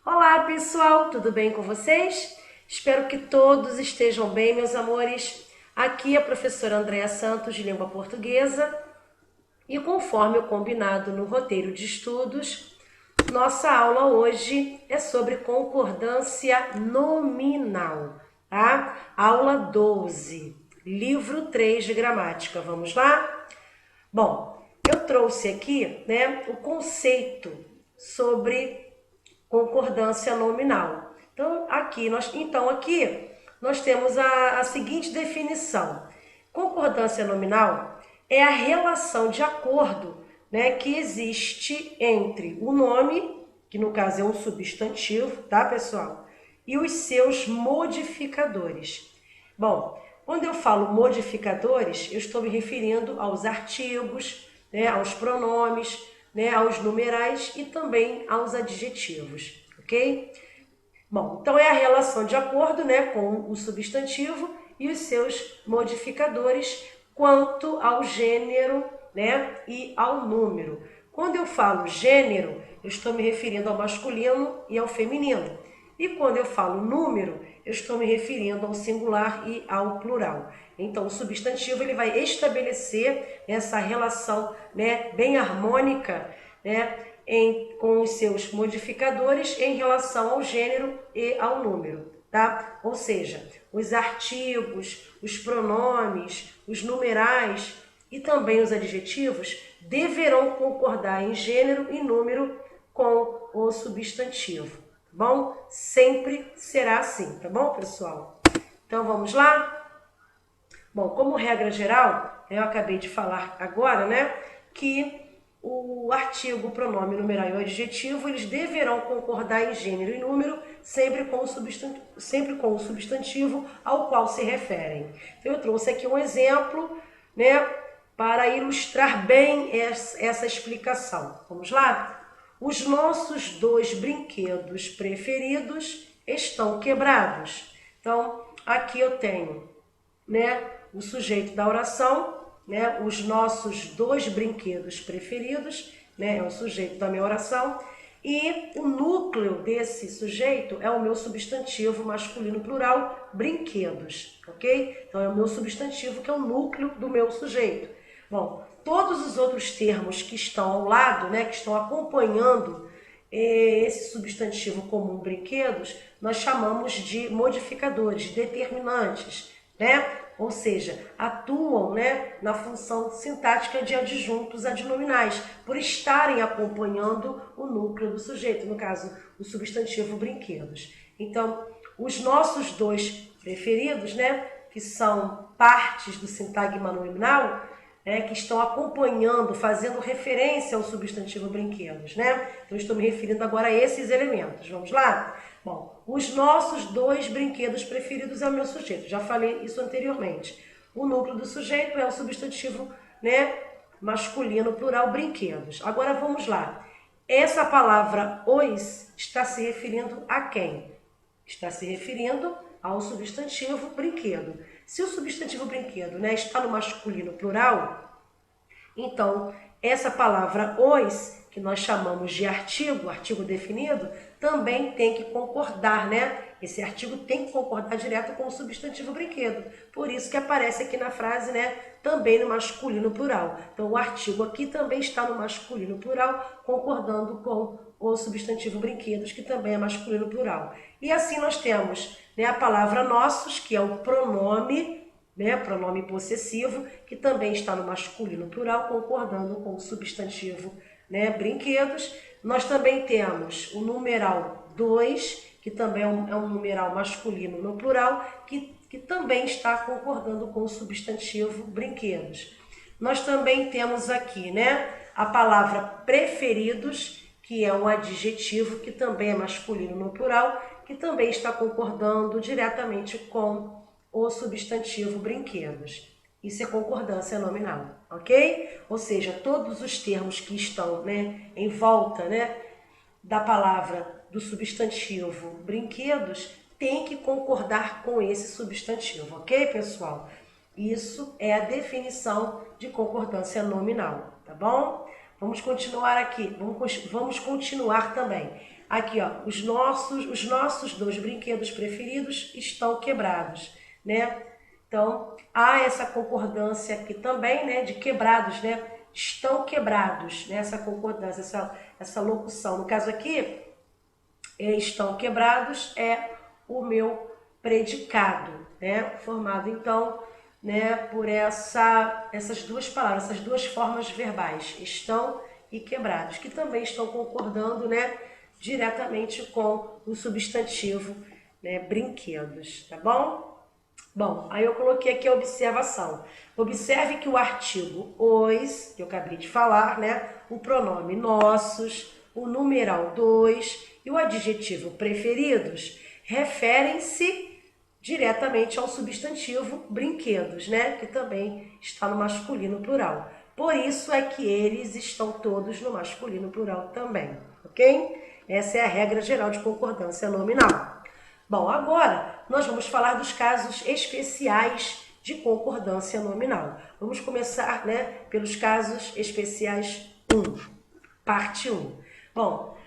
Olá pessoal, tudo bem com vocês? Espero que todos estejam bem, meus amores. Aqui é a professora Andréa Santos, de Língua Portuguesa, e conforme o combinado no roteiro de estudos, nossa aula hoje é sobre concordância nominal, tá? Aula 12, livro 3 de gramática. Vamos lá? Bom, eu trouxe aqui, o conceito sobre concordância nominal. Então aqui nós temos a seguinte definição: concordância nominal é a relação de acordo, que existe entre o nome, que no caso é um substantivo, tá, pessoal, e os seus modificadores. Bom, quando eu falo modificadores, eu estou me referindo aos artigos, aos pronomes, aos numerais e também aos adjetivos, ok? Bom, então é a relação de acordo, com o substantivo e os seus modificadores quanto ao gênero, e ao número. Quando eu falo gênero, eu estou me referindo ao masculino e ao feminino. E quando eu falo número, eu estou me referindo ao singular e ao plural. Então, o substantivo ele vai estabelecer essa relação, bem harmônica, com os seus modificadores em relação ao gênero e ao número, tá? Ou seja, os artigos, os pronomes, os numerais e também os adjetivos deverão concordar em gênero e número com o substantivo, tá bom? Sempre será assim, tá bom, pessoal? Então vamos lá? Bom, como regra geral, eu acabei de falar agora, que o artigo, o pronome, numeral e o adjetivo, eles deverão concordar em gênero e número, sempre com o substantivo ao qual se referem. Então eu trouxe aqui um exemplo, para ilustrar bem essa explicação. Vamos lá? Os nossos dois brinquedos preferidos estão quebrados. Então, aqui eu tenho, o sujeito da oração, os nossos dois brinquedos preferidos, é o sujeito da minha oração, e o núcleo desse sujeito é o meu substantivo masculino plural, brinquedos, ok? Então é o meu substantivo que é o núcleo do meu sujeito. Bom, todos os outros termos que estão ao lado, que estão acompanhando esse substantivo comum brinquedos, nós chamamos de modificadores, determinantes, ou seja, atuam, na função sintática de adjuntos adnominais, por estarem acompanhando o núcleo do sujeito, no caso, o substantivo brinquedos. Então, os nossos dois preferidos, que são partes do sintagma nominal, que estão acompanhando, fazendo referência ao substantivo brinquedos, Então, estou me referindo agora a esses elementos. Vamos lá? Bom, os nossos dois brinquedos preferidos é o meu sujeito. Já falei isso anteriormente. O núcleo do sujeito é o substantivo, masculino, plural, brinquedos. Agora, vamos lá. Essa palavra os está se referindo a quem? Está se referindo ao substantivo brinquedo. Se o substantivo brinquedo, está no masculino plural, então essa palavra os, que nós chamamos de artigo definido, também tem que concordar, Esse artigo tem que concordar direto com o substantivo brinquedo. Por isso que aparece aqui na frase, também no masculino plural. Então o artigo aqui também está no masculino plural, concordando com o substantivo brinquedos, que também é masculino plural. E assim nós temos, a palavra nossos, que é o pronome, pronome possessivo, que também está no masculino plural, concordando com o substantivo, brinquedos. Nós também temos o numeral 2, que também é um numeral masculino no plural, que também está concordando com o substantivo brinquedos. Nós também temos aqui, a palavra preferidos, que é um adjetivo que também é masculino no plural, que também está concordando diretamente com o substantivo brinquedos. Isso é concordância nominal, ok? Ou seja, todos os termos que estão, em volta, da palavra do substantivo brinquedos têm que concordar com esse substantivo, ok, pessoal? Isso é a definição de concordância nominal, tá bom? Vamos continuar aqui, vamos continuar também. Aqui, ó, os nossos dois brinquedos preferidos estão quebrados, né? Então, há essa concordância aqui também, né, de quebrados, né? Estão quebrados, né? Essa concordância, essa locução. No caso aqui, estão quebrados é o meu predicado, né? Formado, então, né, por essas duas palavras, essas duas formas verbais, estão e quebrados, que também estão concordando, né, diretamente com o substantivo, né, brinquedos, tá bom? Bom, aí eu coloquei aqui a observação. Observe que o artigo os, que eu acabei de falar, né, o pronome nossos, o numeral dois e o adjetivo preferidos referem-se diretamente ao substantivo brinquedos, né, que também está no masculino plural. Por isso é que eles estão todos no masculino plural também, ok? Essa é a regra geral de concordância nominal. Bom, agora nós vamos falar dos casos especiais de concordância nominal. Vamos começar, né, pelos casos especiais 1, parte 1. Bom,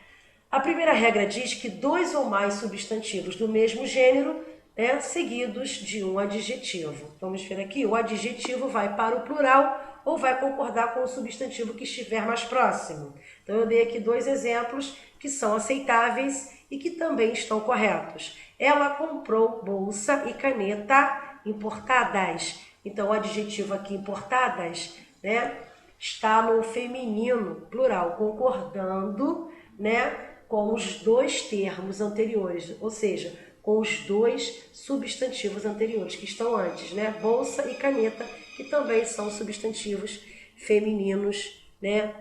a primeira regra diz que dois ou mais substantivos do mesmo gênero, né, seguidos de um adjetivo. Vamos ver aqui, o adjetivo vai para o plural ou vai concordar com o substantivo que estiver mais próximo. Então eu dei aqui dois exemplos que são aceitáveis e que também estão corretos. Ela comprou bolsa e caneta importadas. Então o adjetivo aqui importadas, né, está no feminino plural, concordando, né, com os dois termos anteriores, ou seja, com os dois substantivos anteriores que estão antes, né? Bolsa e caneta, que também são substantivos femininos, né?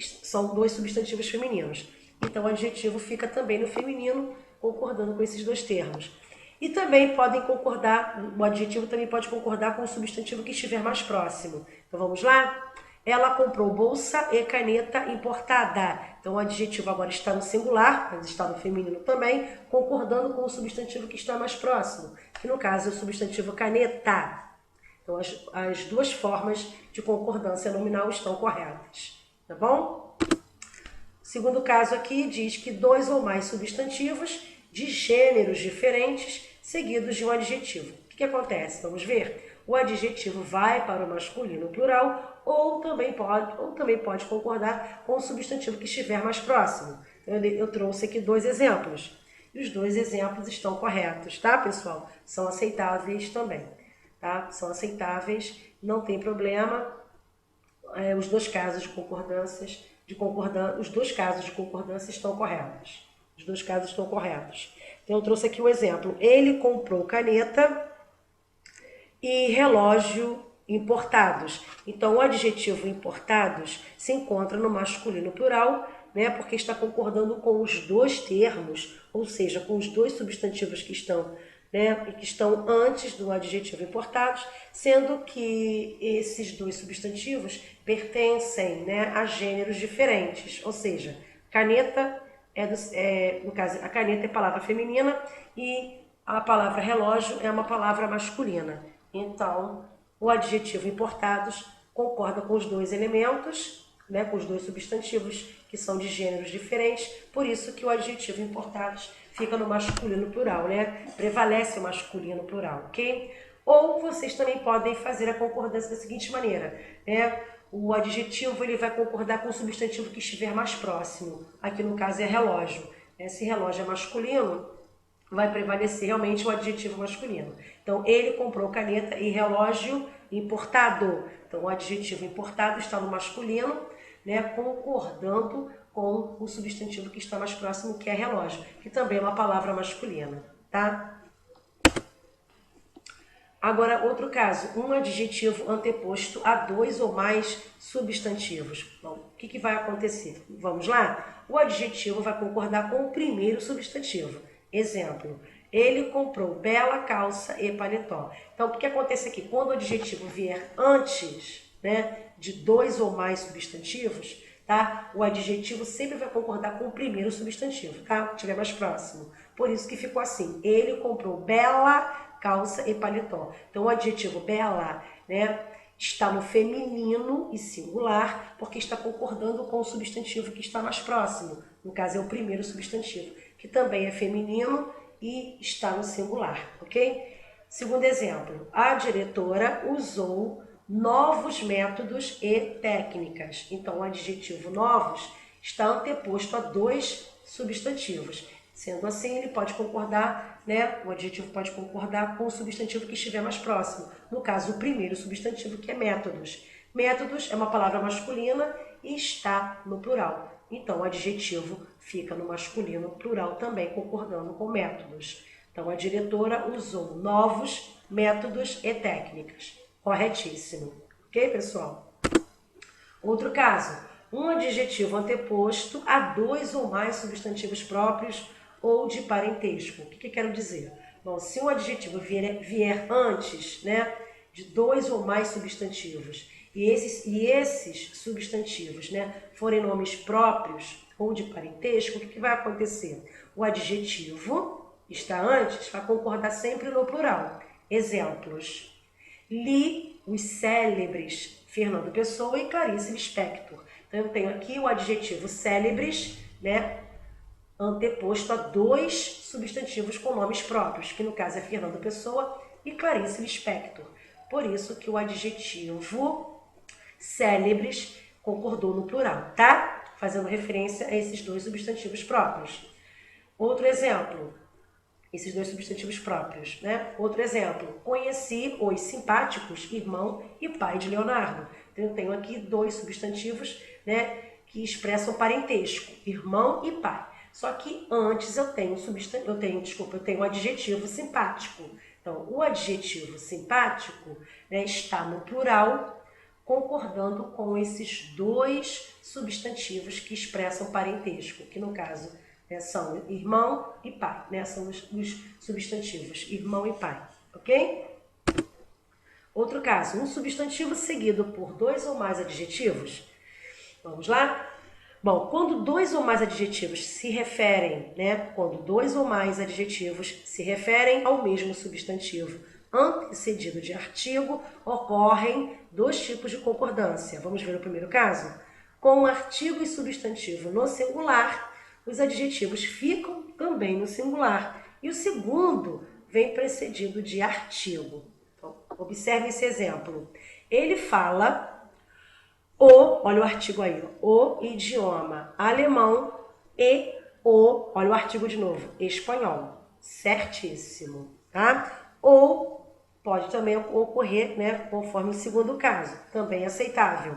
São dois substantivos femininos. Então, o adjetivo fica também no feminino, concordando com esses dois termos. E também podem concordar, o adjetivo também pode concordar com o substantivo que estiver mais próximo. Então, vamos lá? Ela comprou bolsa e caneta importada. Então, o adjetivo agora está no singular, mas está no feminino também, concordando com o substantivo que está mais próximo, que no caso é o substantivo caneta. Então, as duas formas de concordância nominal estão corretas, tá bom? O segundo caso aqui diz que dois ou mais substantivos de gêneros diferentes seguidos de um adjetivo. O que acontece? Vamos ver. O adjetivo vai para o masculino plural ou também pode concordar com o substantivo que estiver mais próximo. Eu trouxe aqui dois exemplos. E os dois exemplos estão corretos, tá, pessoal? São aceitáveis também, tá? São aceitáveis, não tem problema. Os dois casos de os dois casos de concordância estão corretos. Os dois casos estão corretos. Então, eu trouxe aqui o exemplo. Ele comprou caneta e relógio importados. Então, o adjetivo importados se encontra no masculino plural, né, porque está concordando com os dois termos, ou seja, com os dois substantivos que estão, né, que estão antes do adjetivo importados, sendo que esses dois substantivos pertencem, né, a gêneros diferentes, ou seja, caneta no caso, a caneta é palavra feminina e a palavra relógio é uma palavra masculina. Então, o adjetivo importados concorda com os dois elementos, né, com os dois substantivos que são de gêneros diferentes, por isso que o adjetivo importados fica no masculino plural, né? Prevalece o masculino plural, ok? Ou vocês também podem fazer a concordância da seguinte maneira, né? O adjetivo ele vai concordar com o substantivo que estiver mais próximo. Aqui no caso é relógio. Se relógio é masculino, vai prevalecer realmente o adjetivo masculino. Então, ele comprou caneta e relógio importado. Então, o adjetivo importado está no masculino, né, concordando com o substantivo que está mais próximo, que é relógio, que também é uma palavra masculina, tá? Agora, outro caso, um adjetivo anteposto a dois ou mais substantivos. Bom, o que vai acontecer? Vamos lá? O adjetivo vai concordar com o primeiro substantivo. Exemplo, ele comprou bela calça e paletó. Então, o que acontece aqui? Quando o adjetivo vier antes, né, de dois ou mais substantivos, tá? O adjetivo sempre vai concordar com o primeiro substantivo, tá? Que estiver mais próximo. Por isso que ficou assim, ele comprou bela calça e paletó. Então, o adjetivo bela, né, está no feminino e singular, porque está concordando com o substantivo que está mais próximo. No caso, é o primeiro substantivo, que também é feminino e está no singular, ok? Segundo exemplo, a diretora usou novos métodos e técnicas. Então, o adjetivo novos está anteposto a dois substantivos. Sendo assim, ele pode concordar, né? O adjetivo pode concordar com o substantivo que estiver mais próximo. No caso, o primeiro substantivo, que é métodos. Métodos é uma palavra masculina e está no plural. Então, o adjetivo fica no masculino plural também, concordando com métodos. Então, a diretora usou novos métodos e técnicas. Corretíssimo. Ok, pessoal? Outro caso. Um adjetivo anteposto a dois ou mais substantivos próprios ou de parentesco. O que quero dizer? Bom, se um adjetivo vier antes, né, de dois ou mais substantivos, e esses substantivos, né, forem nomes próprios ou de parentesco, o que vai acontecer? O adjetivo está antes, vai concordar sempre no plural. Exemplos. Li os célebres Fernando Pessoa e Clarice Lispector. Então, eu tenho aqui o adjetivo célebres, né, anteposto a dois substantivos com nomes próprios, que no caso é Fernando Pessoa e Clarice Lispector. Por isso que o adjetivo célebres concordou no plural, tá? Fazendo referência a esses dois substantivos próprios. Outro exemplo, esses dois substantivos próprios, né? Outro exemplo, conheci os simpáticos irmão e pai de Leonardo. Então, eu tenho aqui dois substantivos, né, que expressam parentesco, irmão e pai. Só que antes eu tenho um adjetivo simpático. Então, o adjetivo simpático, né, está no plural, concordando com esses dois substantivos que expressam parentesco, que no caso são irmão e pai, né? São os substantivos irmão e pai, ok? Outro caso, um substantivo seguido por dois ou mais adjetivos. Vamos lá? Bom, quando dois ou mais adjetivos se referem, né? Quando dois ou mais adjetivos se referem ao mesmo substantivo antecedido de artigo, ocorrem dois tipos de concordância. Vamos ver o primeiro caso? Com artigo e substantivo no singular, os adjetivos ficam também no singular. E o segundo vem precedido de artigo. Então, observe esse exemplo. Ele fala olha o artigo aí, o idioma alemão e olha o artigo de novo, espanhol. Certíssimo, tá? Ou pode também ocorrer, né, conforme o segundo caso, também aceitável.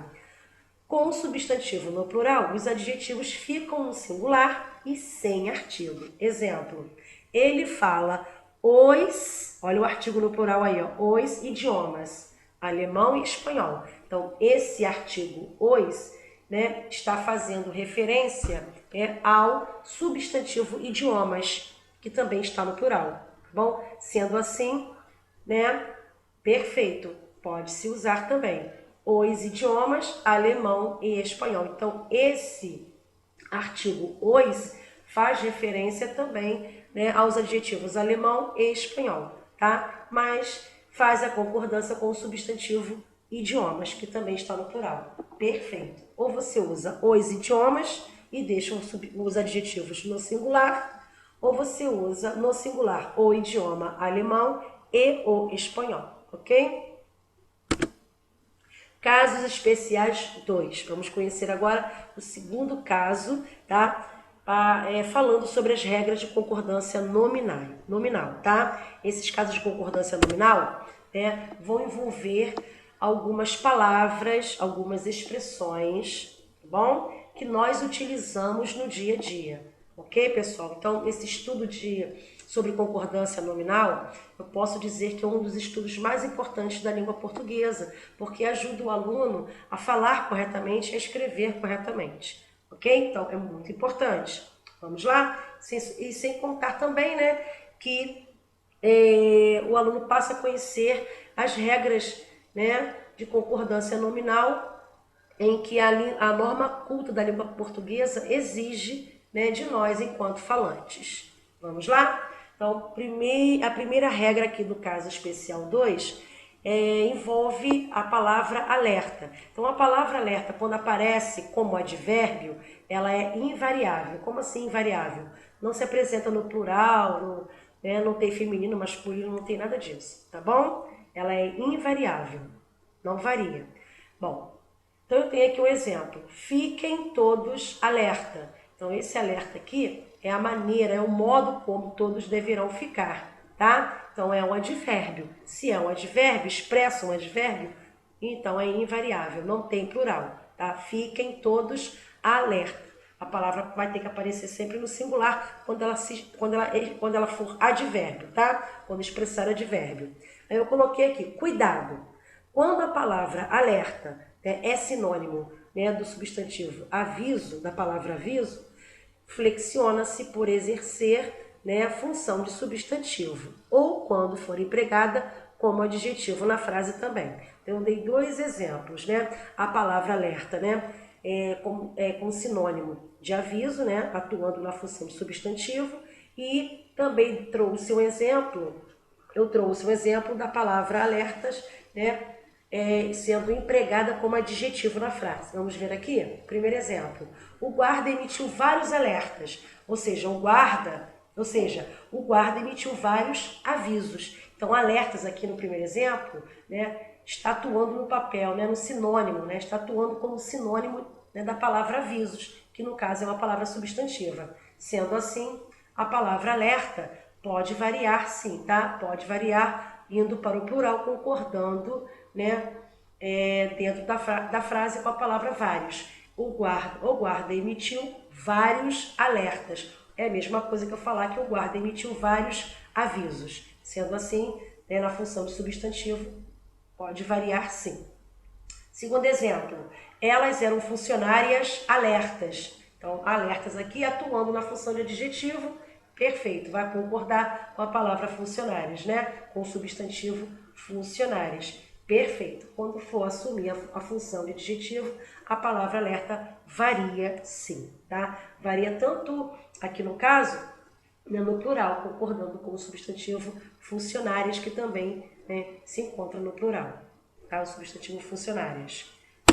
Com o substantivo no plural, os adjetivos ficam no singular e sem artigo. Exemplo, ele fala os, olha o artigo no plural aí, ó, os idiomas, alemão e espanhol. Então, esse artigo os, né, está fazendo referência ao substantivo idiomas, que também está no plural, tá bom? Sendo assim, né, perfeito, pode-se usar também os idiomas alemão e espanhol. Então, esse artigo os faz referência também, né, aos adjetivos alemão e espanhol, tá? Mas faz a concordância com o substantivo idiomas, que também está no plural. Perfeito. Ou você usa os idiomas e deixa os adjetivos no singular, ou você usa no singular o idioma alemão e o espanhol, ok? Casos especiais 2. Vamos conhecer agora o segundo caso, tá? Falando sobre as regras de concordância nominal, tá? Esses casos de concordância nominal, né, vão envolver algumas palavras, algumas expressões, tá bom? Que nós utilizamos no dia a dia, ok, pessoal? Então, esse estudo sobre concordância nominal, eu posso dizer que é um dos estudos mais importantes da língua portuguesa, porque ajuda o aluno a falar corretamente e a escrever corretamente, ok? Então, é muito importante. Vamos lá? E sem contar também, né, que o aluno passa a conhecer as regras, né, de concordância nominal, em que a norma culta da língua portuguesa exige, né, de nós enquanto falantes. Vamos lá? Então, a primeira regra aqui do caso especial 2 envolve a palavra alerta. Então, a palavra alerta, quando aparece como advérbio, ela é invariável. Como assim invariável? Não se apresenta no plural, não tem feminino, masculino, não tem nada disso, tá bom? Ela é invariável, não varia. Bom, então eu tenho aqui um exemplo. Fiquem todos alerta. Então esse alerta aqui é a maneira, é o modo como todos deverão ficar, tá? Então é um advérbio. Se é um advérbio, expressa um advérbio, então é invariável, não tem plural, tá? Fiquem todos alerta. A palavra vai ter que aparecer sempre no singular quando ela for advérbio, tá? Quando expressar advérbio. Aí eu coloquei aqui, cuidado. Quando a palavra alerta, né, é sinônimo, né, do substantivo aviso, da palavra aviso, flexiona-se por exercer, né, a função de substantivo, ou quando for empregada como adjetivo na frase também. Então, eu dei dois exemplos, né? A palavra alerta, né, como sinônimo de aviso, né, atuando na função de substantivo, e também trouxe um exemplo, da palavra alertas, né, sendo empregada como adjetivo na frase. Vamos ver aqui? Primeiro exemplo. O guarda emitiu vários alertas, ou seja, o guarda emitiu vários avisos. Então, alertas aqui no primeiro exemplo, né, está atuando no papel, né, no sinônimo, né, está atuando como sinônimo, né, da palavra avisos, que no caso é uma palavra substantiva. Sendo assim, a palavra alerta pode variar sim, tá? Pode variar indo para o plural, concordando, né, dentro da frase com a palavra vários. O guarda emitiu vários alertas. É a mesma coisa que eu falar que o guarda emitiu vários avisos. Sendo assim, né, na função de substantivo, pode variar sim. Segundo exemplo, elas eram funcionárias alertas. Então, alertas aqui atuando na função de adjetivo, perfeito, vai concordar com a palavra funcionárias, né? Com o substantivo funcionárias. Perfeito. Quando for assumir a função de adjetivo, a palavra alerta varia sim, tá? Varia tanto aqui no caso, né, no plural, concordando com o substantivo funcionárias, que também, né, se encontra no plural, tá? O substantivo funcionárias.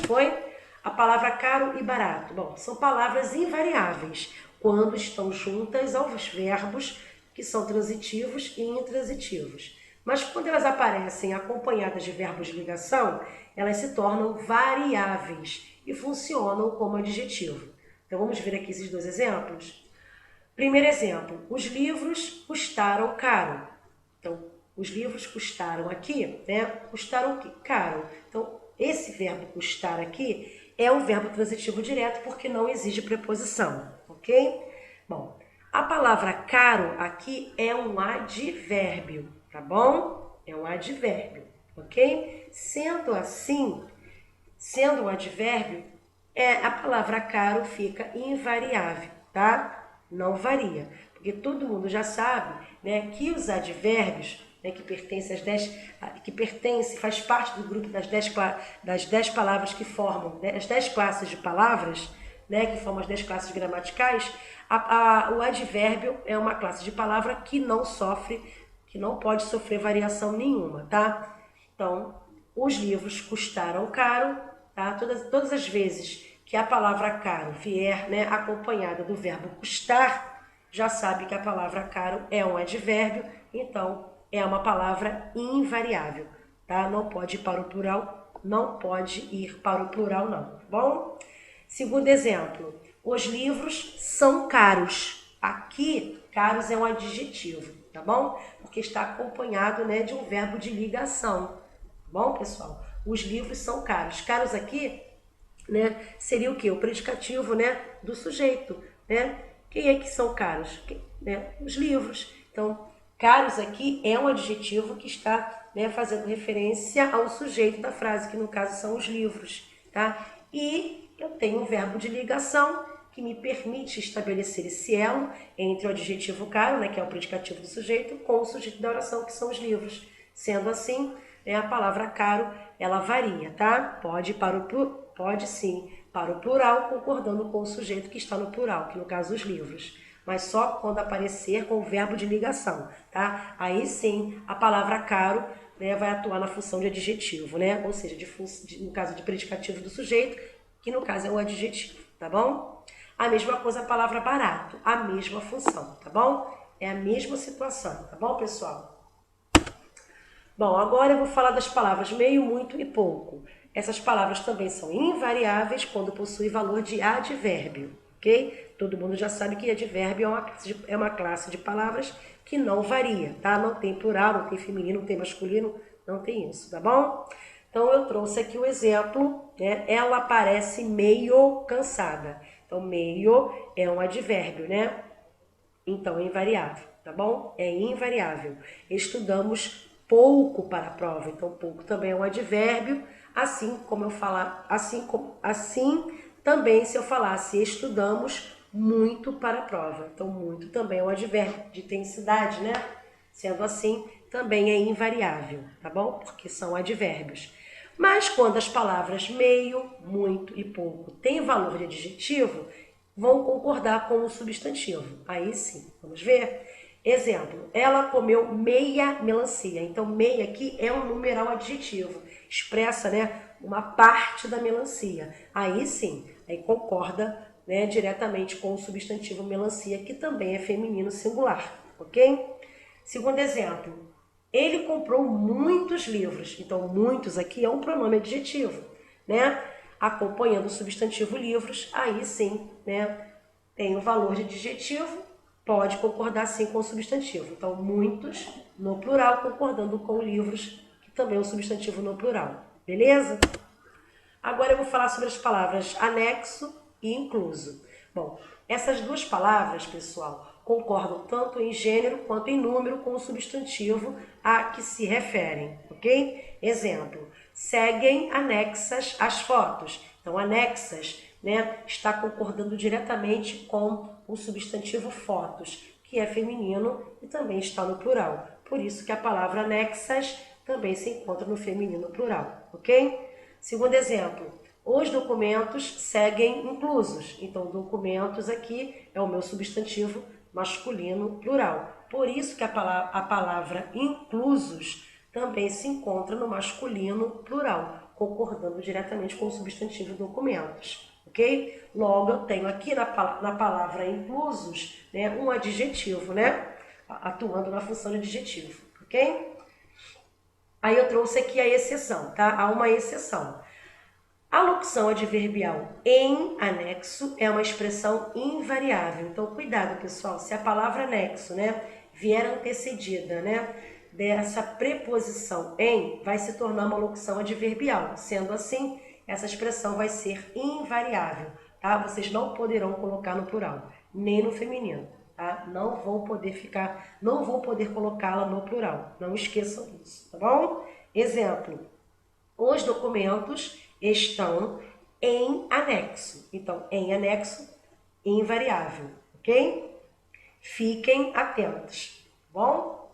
Foi? A palavra caro e barato. Bom, são palavras invariáveis quando estão juntas aos verbos que são transitivos e intransitivos. Mas quando elas aparecem acompanhadas de verbos de ligação, elas se tornam variáveis e funcionam como adjetivo. Então vamos ver aqui esses dois exemplos. Primeiro exemplo, os livros custaram caro. Então, os livros custaram aqui, né? Custaram o quê? Caro. Então, esse verbo custar aqui é um verbo transitivo direto porque não exige preposição, ok? Bom, a palavra caro aqui é um advérbio, tá bom? É um advérbio, ok? Sendo assim, sendo um advérbio, a palavra caro fica invariável, tá? Não varia, porque todo mundo já sabe, né, que os advérbios, né, faz parte do grupo das 10 palavras que formam, né, as 10 classes de palavras, né, que formam as 10 classes gramaticais. O advérbio é uma classe de palavra que não pode sofrer variação nenhuma, tá? Então, os livros custaram caro, tá? Todas as vezes que a palavra caro vier, né, acompanhada do verbo custar, já sabe que a palavra caro é um advérbio, então é uma palavra invariável, tá? Não pode ir para o plural, não pode ir para o plural não, tá bom? Segundo exemplo, os livros são caros. Aqui, caros é um adjetivo, tá bom? Porque está acompanhado, né, de um verbo de ligação, tá bom, pessoal? Os livros são caros. Caros aqui, né, seria o quê? O predicativo, né, do sujeito, né? Quem é que são caros? Né? Os livros. Então, caros aqui é um adjetivo que está, né, fazendo referência ao sujeito da frase, que no caso são os livros, tá? E eu tenho um verbo de ligação que me permite estabelecer esse elo entre o adjetivo caro, né, que é o predicativo do sujeito, com o sujeito da oração, que são os livros. Sendo assim, a palavra caro, ela varia, tá? Pode sim, para o plural, concordando com o sujeito que está no plural, que no caso os livros. Mas só quando aparecer com o verbo de ligação, tá? Aí sim, a palavra caro, né, vai atuar na função de adjetivo, né? Ou seja, no caso de predicativo do sujeito, que no caso é o adjetivo, tá bom? A mesma coisa a palavra barato, a mesma função, tá bom? É a mesma situação, tá bom, pessoal? Bom, agora eu vou falar das palavras meio, muito e pouco. Essas palavras também são invariáveis quando possuem valor de advérbio, ok? Todo mundo já sabe que advérbio é uma classe de palavras que não varia, tá? Não tem plural, não tem feminino, não tem masculino, não tem isso, tá bom? Então eu trouxe aqui o exemplo, né? Ela parece meio cansada. Então meio é um advérbio, né? Então é invariável, tá bom? É invariável. Estudamos pouco para a prova, então pouco também é um advérbio, assim como eu falar, assim também se eu falasse estudamos muito para a prova. Então muito também é um advérbio de intensidade, né? Sendo assim, também é invariável, tá bom? Porque são advérbios. Mas quando as palavras meio, muito e pouco têm valor de adjetivo, vão concordar com o substantivo. Aí sim, vamos ver? Exemplo, ela comeu meia melancia. Então, meia aqui é um numeral adjetivo, expressa, né, uma parte da melancia. Aí sim, aí concorda, né, diretamente com o substantivo melancia, que também é feminino singular, ok? Segundo exemplo, ele comprou muitos livros. Então, muitos aqui é um pronome adjetivo, né? Acompanhando o substantivo livros, aí sim, né? Tem o valor de adjetivo, pode concordar sim com o substantivo. Então, muitos no plural, concordando com livros, que também é um substantivo no plural. Beleza? Agora eu vou falar sobre as palavras anexo e incluso. Bom, essas duas palavras, pessoal, concordam tanto em gênero quanto em número com o substantivo a que se referem, ok? Exemplo, seguem anexas às fotos. Então, anexas, né, está concordando diretamente com o substantivo fotos, que é feminino e também está no plural. Por isso que a palavra anexas também se encontra no feminino plural, ok? Segundo exemplo, os documentos seguem inclusos. Então, documentos aqui é o meu substantivo masculino plural. Por isso que a palavra inclusos também se encontra no masculino plural, concordando diretamente com o substantivo documentos. Ok? Logo, eu tenho aqui na palavra inclusos, né, um adjetivo, né? Atuando na função de adjetivo. Ok? Aí eu trouxe aqui a exceção, tá? Há uma exceção. A locução adverbial em anexo é uma expressão invariável. Então, cuidado, pessoal, se a palavra anexo, né, vier antecedida, né, dessa preposição em, vai se tornar uma locução adverbial. Sendo assim, essa expressão vai ser invariável, tá? Vocês não poderão colocar no plural, nem no feminino, tá? Não vão poder colocá-la no plural. Não esqueçam disso, tá bom? Exemplo, os documentos estão em anexo. Então, em anexo, invariável, ok? Fiquem atentos, tá bom?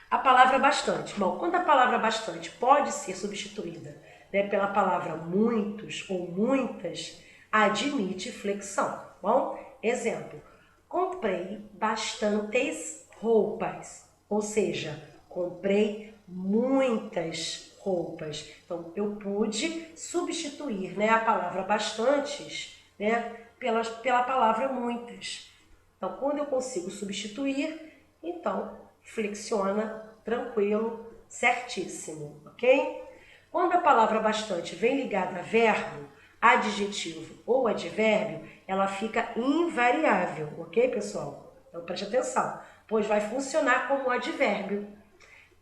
A palavra bastante. Bom, quando a palavra bastante pode ser substituída, né, pela palavra muitos ou muitas, admite flexão, tá bom? Exemplo, comprei bastantes roupas, ou seja, comprei muitas roupas. Então, eu pude substituir, né, a palavra bastantes, né, pela palavra muitas. Então, quando eu consigo substituir, então, flexiona, tranquilo, certíssimo, ok? Quando a palavra bastante vem ligada a verbo, adjetivo ou advérbio, ela fica invariável, ok, pessoal? Então, preste atenção, pois vai funcionar como advérbio.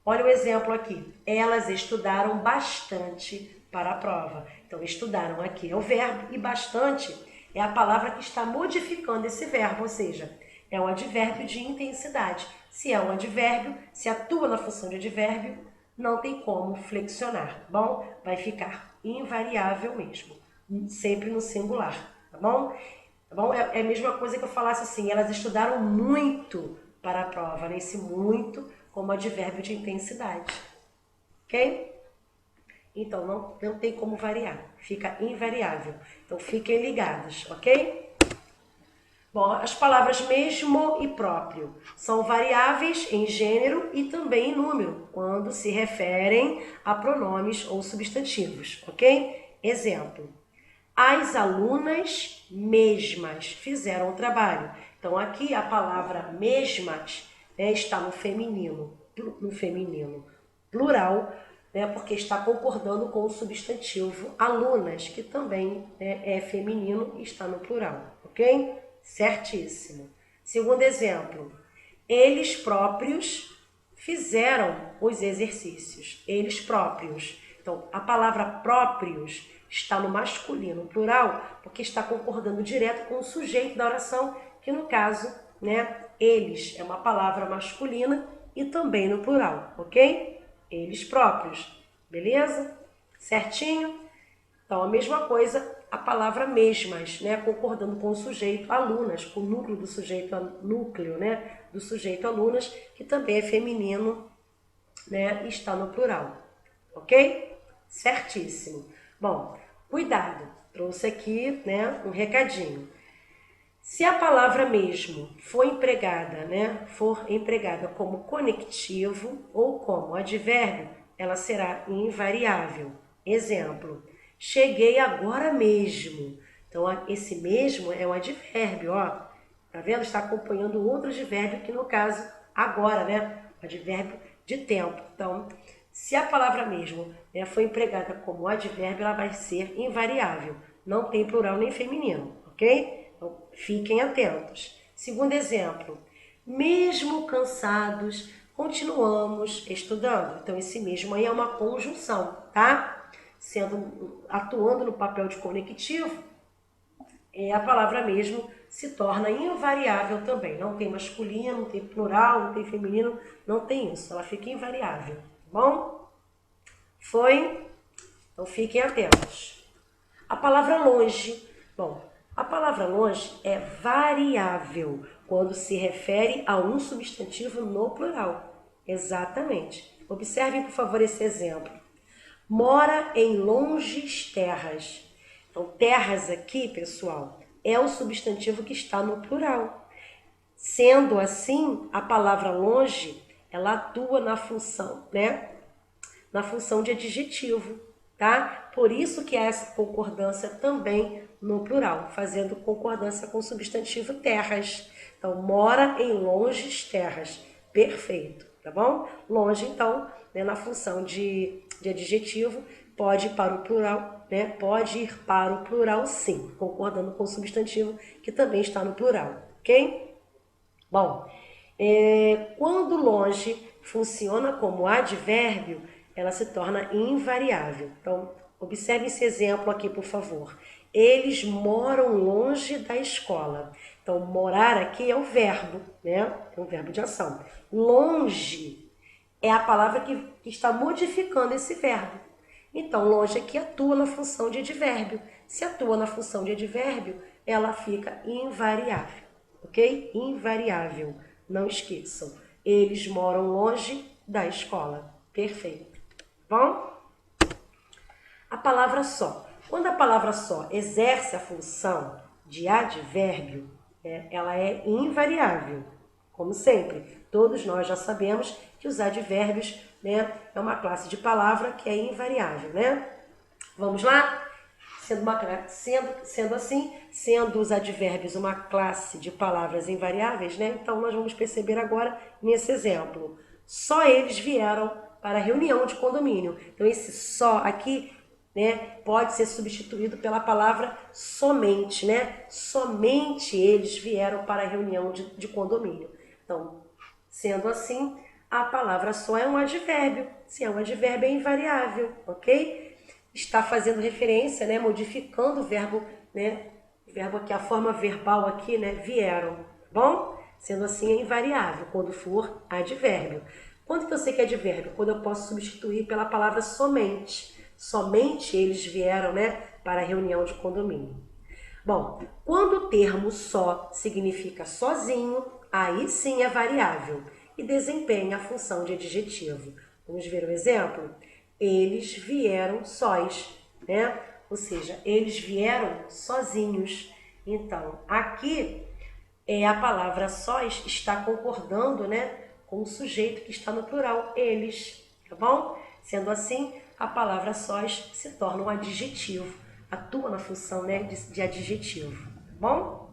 Olha o exemplo aqui. Elas estudaram bastante para a prova. Então, estudaram aqui é o verbo e bastante é a palavra que está modificando esse verbo, ou seja, é um advérbio de intensidade. Se é um advérbio, se atua na função de advérbio, não tem como flexionar, tá bom? Vai ficar invariável mesmo, sempre no singular, tá bom? Tá bom? É a mesma coisa que eu falasse assim, elas estudaram muito para a prova, né? Esse muito como advérbio de intensidade, ok? Então, não tem como variar, fica invariável. Então, fiquem ligados, ok? Bom, as palavras mesmo e próprio são variáveis em gênero e também em número, quando se referem a pronomes ou substantivos, ok? Exemplo, As alunas mesmas fizeram o trabalho. Então, aqui a palavra mesmas, né, está no feminino plural, né, porque está concordando com o substantivo alunas, que também, né, é feminino e está no plural, ok? Certíssimo. Segundo exemplo, eles próprios fizeram os exercícios. Eles próprios. Então, a palavra próprios está no masculino plural, porque está concordando direto com o sujeito da oração, que no caso, né, eles é uma palavra masculina e também no plural, ok? Eles próprios, beleza? Certinho? Então, a mesma coisa, a palavra mesmas, né, concordando com o sujeito alunas, com o núcleo do sujeito, núcleo, né, do sujeito alunas, que também é feminino, né, e está no plural, ok? Certíssimo. Bom, cuidado, trouxe aqui, né, um recadinho. Se a palavra mesmo for empregada, né, como conectivo ou como advérbio, ela será invariável. Exemplo, cheguei agora mesmo. Então, esse mesmo é um advérbio, ó. Tá vendo? Está acompanhando outro advérbio que, no caso, agora, né, advérbio de tempo. Então, se a palavra mesmo, né, for empregada como advérbio, ela vai ser invariável. Não tem plural nem feminino, ok? Então, fiquem atentos. Segundo exemplo, mesmo cansados, continuamos estudando. Então, esse mesmo aí é uma conjunção, tá? Atuando no papel de conectivo, a palavra mesmo se torna invariável também. Não tem masculino, não tem plural, não tem feminino, não tem isso. Ela fica invariável, tá bom? Foi? Então, fiquem atentos. A palavra longe. Bom, a palavra longe é variável quando se refere a um substantivo no plural. Exatamente. Observem, por favor, esse exemplo. Mora em longes terras. Então, terras aqui, pessoal, é o substantivo que está no plural. Sendo assim, a palavra longe, ela atua na função, né? Na função de adjetivo, tá? Por isso que há essa concordância também no plural, fazendo concordância com o substantivo terras. Então, mora em longes terras. Perfeito, tá bom? Longe, então, né, na função de adjetivo, pode ir para o plural, né? Pode ir para o plural, sim, concordando com o substantivo que também está no plural, ok? Bom, quando longe funciona como advérbio, ela se torna invariável. Então, observe esse exemplo aqui, por favor. Eles moram longe da escola. Então, morar aqui é o verbo, né? É um verbo de ação. Longe é a palavra que está modificando esse verbo. Então, longe aqui atua na função de advérbio. Se atua na função de advérbio, ela fica invariável, ok? Invariável. Não esqueçam. Eles moram longe da escola. Perfeito. Bom? A palavra só. Quando a palavra só exerce a função de advérbio, ela é invariável. Como sempre, todos nós já sabemos que os advérbios, né, é uma classe de palavra que é invariável, né? Vamos lá? Sendo os advérbios uma classe de palavras invariáveis, né? Então, nós vamos perceber agora nesse exemplo. Só eles vieram para a reunião de condomínio. Então, esse só aqui, né, pode ser substituído pela palavra somente, né? Somente eles vieram para a reunião de condomínio. Então, sendo assim, a palavra só é um advérbio. Se é um advérbio, é invariável, ok? Está fazendo referência, né, modificando o verbo, né, o verbo aqui, a forma verbal aqui, né, vieram, bom? Sendo assim, é invariável quando for advérbio. Quando que eu sei que é advérbio? Quando eu posso substituir pela palavra somente. Somente eles vieram, né, para a reunião de condomínio. Bom, quando o termo só significa sozinho, aí sim é variável e desempenha a função de adjetivo. Vamos ver um exemplo? Eles vieram sós, né? Ou seja, eles vieram sozinhos. Então, aqui a palavra sós está concordando, né, com o sujeito que está no plural, eles, tá bom? Sendo assim, a palavra sós se torna um adjetivo, atua na função, né, de adjetivo, tá bom?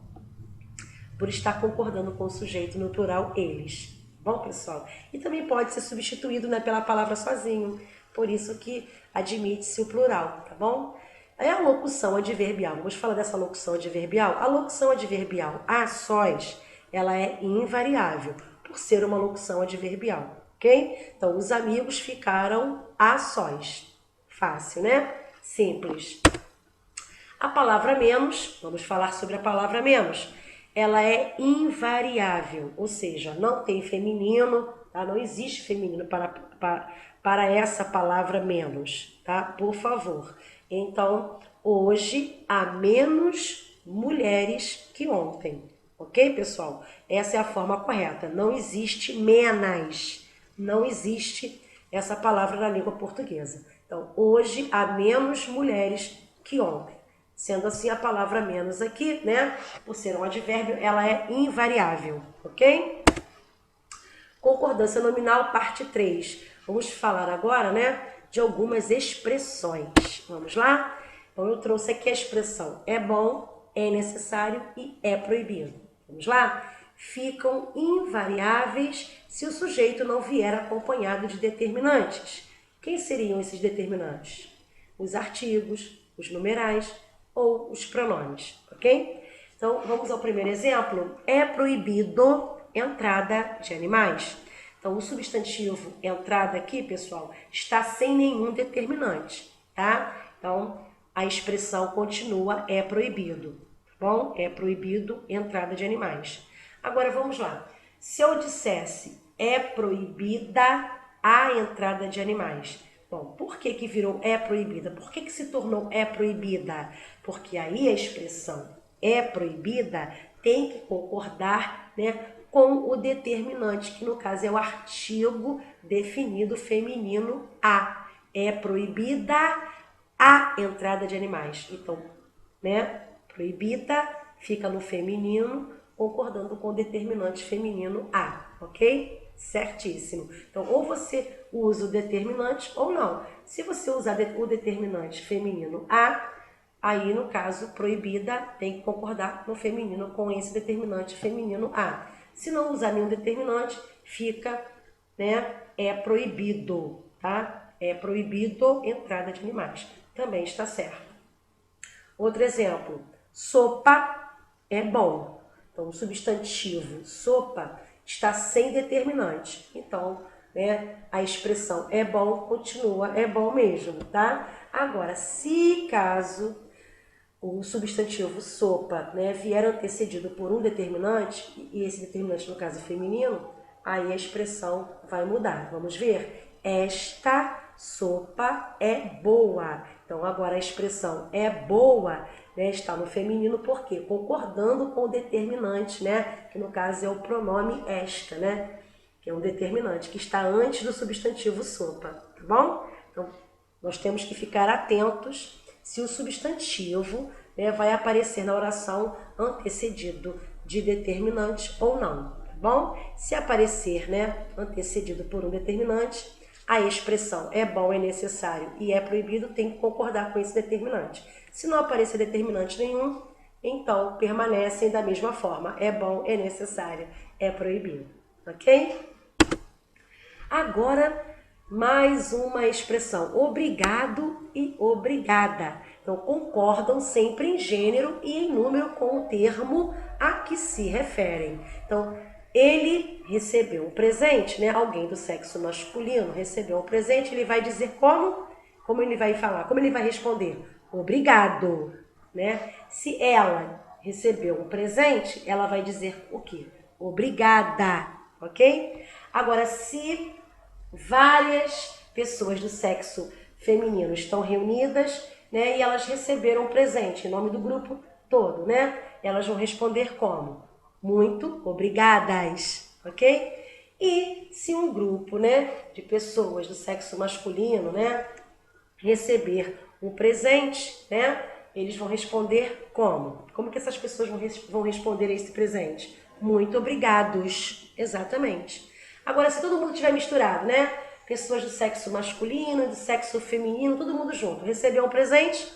Por estar concordando com o sujeito no plural eles. Bom, pessoal? E também pode ser substituído, né, pela palavra sozinho. Por isso que admite-se o plural, tá bom? É a locução adverbial. Vamos falar dessa locução adverbial? A locução adverbial a sós, ela é invariável, por ser uma locução adverbial, ok? Então, os amigos ficaram a sós. Fácil, né? Simples. A palavra menos, vamos falar sobre a palavra menos. Ela é invariável, ou seja, não tem feminino, tá? Não existe feminino para essa palavra menos, tá? Por favor. Então, hoje há menos mulheres que ontem, ok, pessoal? Essa é a forma correta. Não existe menas, não existe essa palavra na língua portuguesa. Então, hoje há menos mulheres que ontem. Sendo assim, a palavra menos aqui, né, por ser um advérbio, ela é invariável, ok? Concordância nominal, parte 3. Vamos falar agora, né, de algumas expressões. Vamos lá? Então, eu trouxe aqui a expressão é bom, é necessário e é proibido. Vamos lá? Ficam invariáveis se o sujeito não vier acompanhado de determinantes. Quem seriam esses determinantes? Os artigos, os numerais ou os pronomes, ok? Então, vamos ao primeiro exemplo. É proibido entrada de animais. Então, o substantivo entrada aqui, pessoal, está sem nenhum determinante, tá? Então, a expressão continua é proibido, tá bom? É proibido entrada de animais. Agora, vamos lá. Se eu dissesse é proibida a entrada de animais, bom, por que que virou é proibida? Por que que se tornou é proibida? Porque aí a expressão é proibida tem que concordar, né, com o determinante, que no caso é o artigo definido feminino a. É proibida a entrada de animais. Então, né, proibida fica no feminino, concordando com o determinante feminino a, ok? Certíssimo. Então, ou você usa o determinante ou não. Se você usar o determinante feminino a, aí, no caso, proibida tem que concordar no feminino com esse determinante feminino a. Se não usar nenhum determinante, fica, né, é proibido, tá? É proibido entrada de animais. Também está certo. Outro exemplo, sopa é bom. Então, o substantivo sopa está sem determinante. Então, né, a expressão é bom continua é bom mesmo, tá? Agora, se caso o substantivo sopa, né, vier antecedido por um determinante, e esse determinante, no caso, é feminino, aí a expressão vai mudar. Vamos ver? Esta sopa é boa. Então, agora a expressão é boa, né, está no feminino, por quê? Concordando com o determinante, né, que no caso é o pronome esta, né, que é um determinante, que está antes do substantivo sopa, tá bom? Então, nós temos que ficar atentos se o substantivo, né, vai aparecer na oração antecedido de determinante ou não, tá bom? Se aparecer, né, antecedido por um determinante, a expressão é bom, é necessário e é proibido tem que concordar com esse determinante. Se não aparecer determinante nenhum, então permanecem da mesma forma. É bom, é necessário, é proibido. Ok? Agora, mais uma expressão. Obrigado e obrigada. Então, concordam sempre em gênero e em número com o termo a que se referem. Então, ele recebeu um presente, né? Alguém do sexo masculino recebeu um presente, ele vai dizer como? Como ele vai falar? Como ele vai responder? Obrigado, né? Se ela recebeu um presente, ela vai dizer o quê? Obrigada, ok? Agora, se várias pessoas do sexo feminino estão reunidas, né, e elas receberam um presente em nome do grupo todo, né? Elas vão responder como? Muito obrigadas, ok? E se um grupo, né, de pessoas do sexo masculino, né, receber um presente, né, eles vão responder como? Como que essas pessoas vão responder a esse presente? Muito obrigados, exatamente. Agora, se todo mundo tiver misturado, né, pessoas do sexo masculino e do sexo feminino, todo mundo junto, recebeu um presente?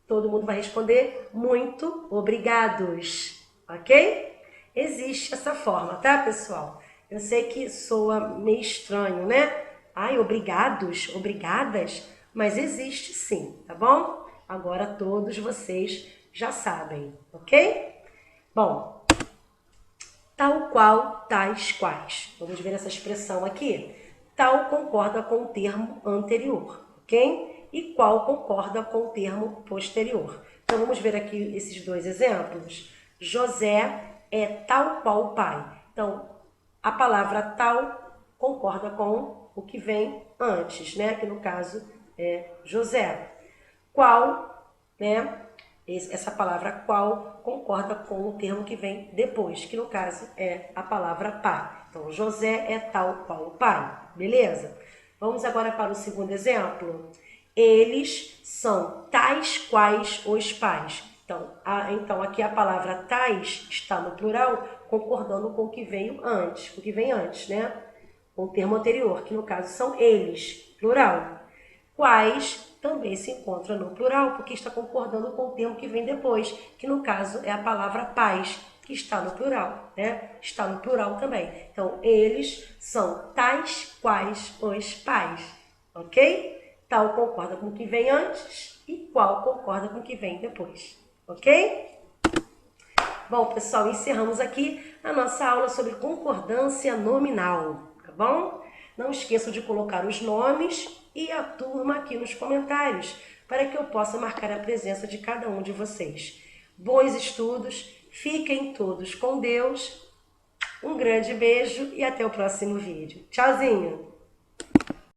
Todo mundo vai responder muito obrigados, ok? Existe essa forma, tá, pessoal? Eu sei que soa meio estranho, né? Ai, obrigados, obrigadas, mas existe sim, tá bom? Agora todos vocês já sabem, ok? Bom, tal qual, tais quais. Vamos ver essa expressão aqui. Tal concorda com o termo anterior, ok? E qual concorda com o termo posterior. Então vamos ver aqui esses dois exemplos. José é tal qual o pai. Então, a palavra tal concorda com o que vem antes, né? Que no caso é José. Qual, né? Essa palavra qual concorda com o termo que vem depois, que no caso é a palavra pai. Então, José é tal qual o pai, beleza? Vamos agora para o segundo exemplo. Eles são tais quais os pais. Então aqui a palavra tais está no plural, concordando com o que veio antes, com o que vem antes, né? Com o termo anterior, que no caso são eles, plural. Quais também se encontra no plural, porque está concordando com o termo que vem depois, que no caso é a palavra pais, que está no plural, né? Está no plural também. Então, eles são tais quais os pais, ok? Tal concorda com o que vem antes e qual concorda com o que vem depois, ok? Bom, pessoal, encerramos aqui a nossa aula sobre concordância nominal, tá bom? Não esqueçam de colocar os nomes e a turma aqui nos comentários, para que eu possa marcar a presença de cada um de vocês. Bons estudos, fiquem todos com Deus, um grande beijo e até o próximo vídeo. Tchauzinho!